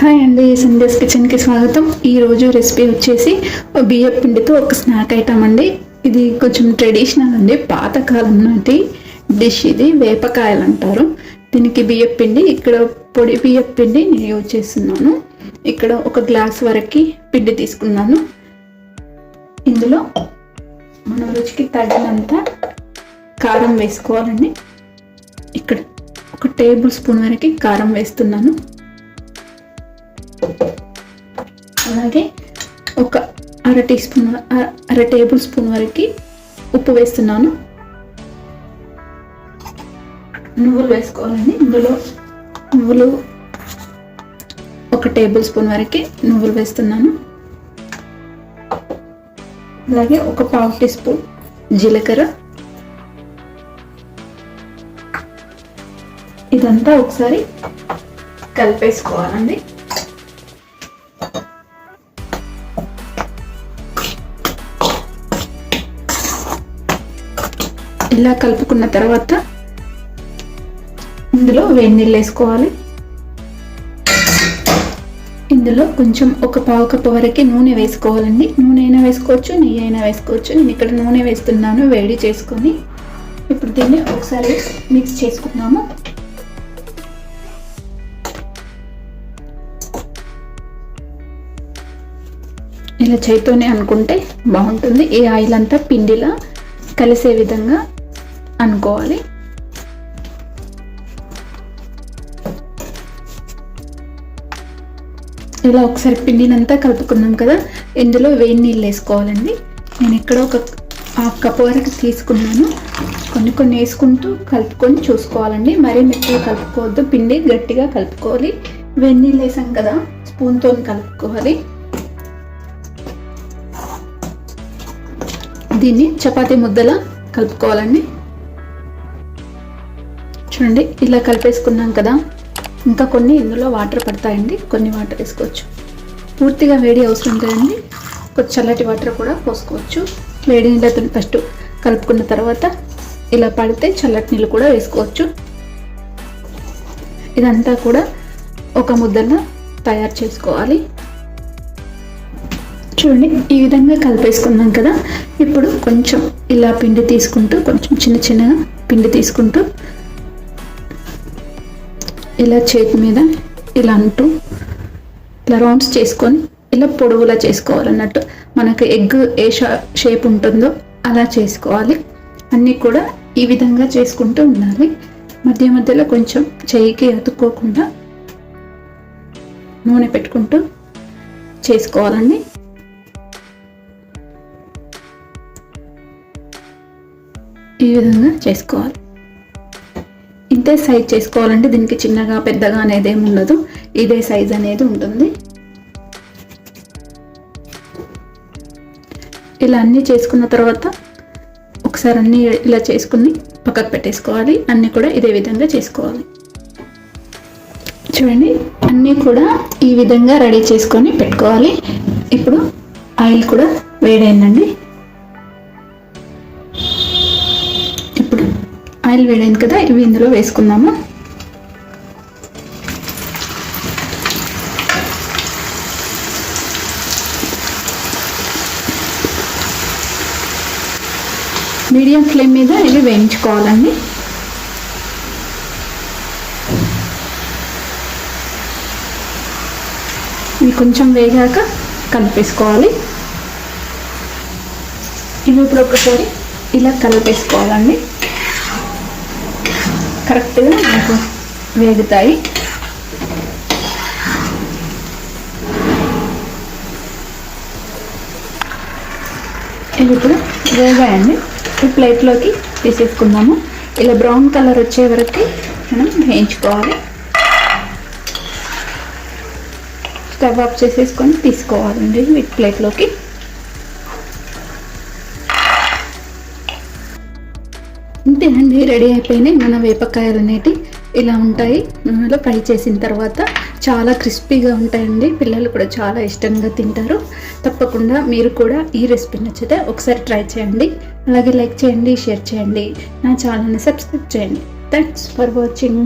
Hi అండి, సంధ్యాస్ కిచెన్కి స్వాగతం. ఈరోజు రెసిపీ వచ్చేసి బియ్యం పిండితో ఒక స్నాక్ ఐటమ్ అండి. ఇది కొంచెం ట్రెడిషనల్ అండి, పాతకాలం నాటి డిష్. ఇది వేపకాయలు అంటారు దీనికి. బియ్యం పిండి ఇక్కడ పొడి బియ్యం పిండి నేను యూజ్ చేస్తున్నాను. ఇక్కడ ఒక గ్లాస్ వరకు పిండి తీసుకున్నాను. ఇందులో మన రుచికి తగినంత కారం వేసుకోవాలండి. ఇక్కడ ఒక టేబుల్ స్పూన్ వరకు కారం వేస్తున్నాను. అలాగే ఒక అర టేబుల్ స్పూన్ వరకు ఉప్పు వేస్తున్నాను. నువ్వులు వేసుకోవాలండి. ఇందులో నువ్వులు ఒక టేబుల్ స్పూన్ వరకు నువ్వులు వేస్తున్నాను. అలాగే ఒక పావు టీ స్పూన్ జీలకర్ర. ఇదంతా ఒకసారి కలిపేసుకోవాలండి. ఇలా కలుపుకున్న తర్వాత ఇందులో వేడి నీళ్ళు వేసుకోవాలి. ఇందులో కొంచెం ఒక పావు కప్పు వరకు నూనె వేసుకోవాలండి. నూనె అయినా వేసుకోవచ్చు, నెయ్యి అయినా వేసుకోవచ్చు. నేను ఇక్కడ నూనె వేస్తున్నాను వేడి చేసుకొని. ఇప్పుడు దీన్ని ఒకసారి మిక్స్ చేసుకున్నాము. ఇలా చేతితోనే అనుకుంటే బాగుంటుంది. ఈ ఆయిల్ అంతా పిండిలా కలిసే విధంగా అనుకోవాలి. ఇలా ఒకసారి పిండినంతా కలుపుకున్నాం కదా, ఇందులో వేడి నీళ్ళు వేసుకోవాలండి. నేను ఇక్కడ ఒక హాఫ్ కప్ వరకు తీసుకున్నాను. కొన్ని వేసుకుంటూ కలుపుకొని చూసుకోవాలండి. మరీ మెత్తగా కలుపుకోవద్దు, పిండి గట్టిగా కలుపుకోవాలి. వేడి నీళ్ళు వేసాం కదా, స్పూన్తో కలుపుకోవాలి. దీన్ని చపాతీ ముద్దలా కలుపుకోవాలండి. చూడండి, ఇలా కలిపేసుకున్నాం కదా. ఇంకా కొన్ని ఇందులో వాటర్ పడతాయండి, కొన్ని వాటర్ వేసుకోవచ్చు. పూర్తిగా వేడి అవసరం కదండి, కొంచెం చల్లటి వాటర్ కూడా పోసుకోవచ్చు. వేడి నీళ్ళతో ఫస్ట్ కలుపుకున్న తర్వాత ఇలా పడితే చల్లటి నీళ్ళు కూడా వేసుకోవచ్చు. ఇదంతా కూడా ఒక ముద్దలా తయారు చేసుకోవాలి. చూడండి, ఈ విధంగా కలిపేసుకున్నాం కదా. ఇప్పుడు కొంచెం ఇలా పిండి తీసుకుంటూ, కొంచెం చిన్నగా పిండి తీసుకుంటూ ఇలా చేతి మీద ఇలా అంటూ ఇలా రౌండ్స్ చేసుకొని ఇలా పొడవులా చేసుకోవాలన్నట్టు. మనకు ఎగ్ ఏ షేప్ ఉంటుందో అలా చేసుకోవాలి. అన్నీ కూడా ఈ విధంగా చేసుకుంటూ ఉండాలి. మధ్య మధ్యలో కొంచెం చేయికి అతుక్కోకుండా నూనె పెట్టుకుంటూ చేసుకోవాలండి. ఈ విధంగా చేసుకోవాలి. ఇంతే సైజ్ చేసుకోవాలంటే దీనికి చిన్నగా పెద్దగా అనేది ఏమి ఉండదు, ఇదే సైజ్ అనేది ఉంటుంది. ఇలా అన్నీ చేసుకున్న తర్వాత ఒకసారి అన్నీ ఇలా చేసుకుని పక్కకు పెట్టేసుకోవాలి. అన్నీ కూడా ఇదే విధంగా చేసుకోవాలి. చూడండి, అన్నీ కూడా ఈ విధంగా రెడీ చేసుకొని పెట్టుకోవాలి. ఇప్పుడు ఆయిల్ కూడా వేడైందండి. ఆయిల్ వేడైంది కదా, ఇవి ఇందులో వేసుకుందాము. మీడియం ఫ్లేమ్ మీద ఇవి వేయించుకోవాలండి. ఇవి కొంచెం వేగాక కలిపేసుకోవాలి. ఇవి ఇప్పుడు ఒకసారి ఇలా కలిపేసుకోవాలండి. కరెక్ట్గా మనకు వేగుతాయి. ఇవి ఇప్పుడు వేగాయండి. ఈ ప్లేట్లోకి తీసేసుకుందాము. ఇలా బ్రౌన్ కలర్ వచ్చే వరకు మనం వేయించుకోవాలి. స్టవ్ ఆఫ్ చేసేసుకొని తీసుకోవాలండి వీటి ప్లేట్లోకి. అంతేనండి, రెడీ అయిపోయినాయి మన వేపకాయలు అనేవి. ఇలా ఉంటాయి. నూనెలో ఫ్రై చేసిన తర్వాత చాలా క్రిస్పీగా ఉంటాయండి. పిల్లలు కూడా చాలా ఇష్టంగా తింటారు. తప్పకుండా మీరు కూడా ఈ రెసిపీ నచ్చితే ఒకసారి ట్రై చేయండి. అలాగే లైక్ చేయండి, షేర్ చేయండి, నా ఛానల్ని సబ్స్క్రైబ్ చేయండి. Thanks for watching.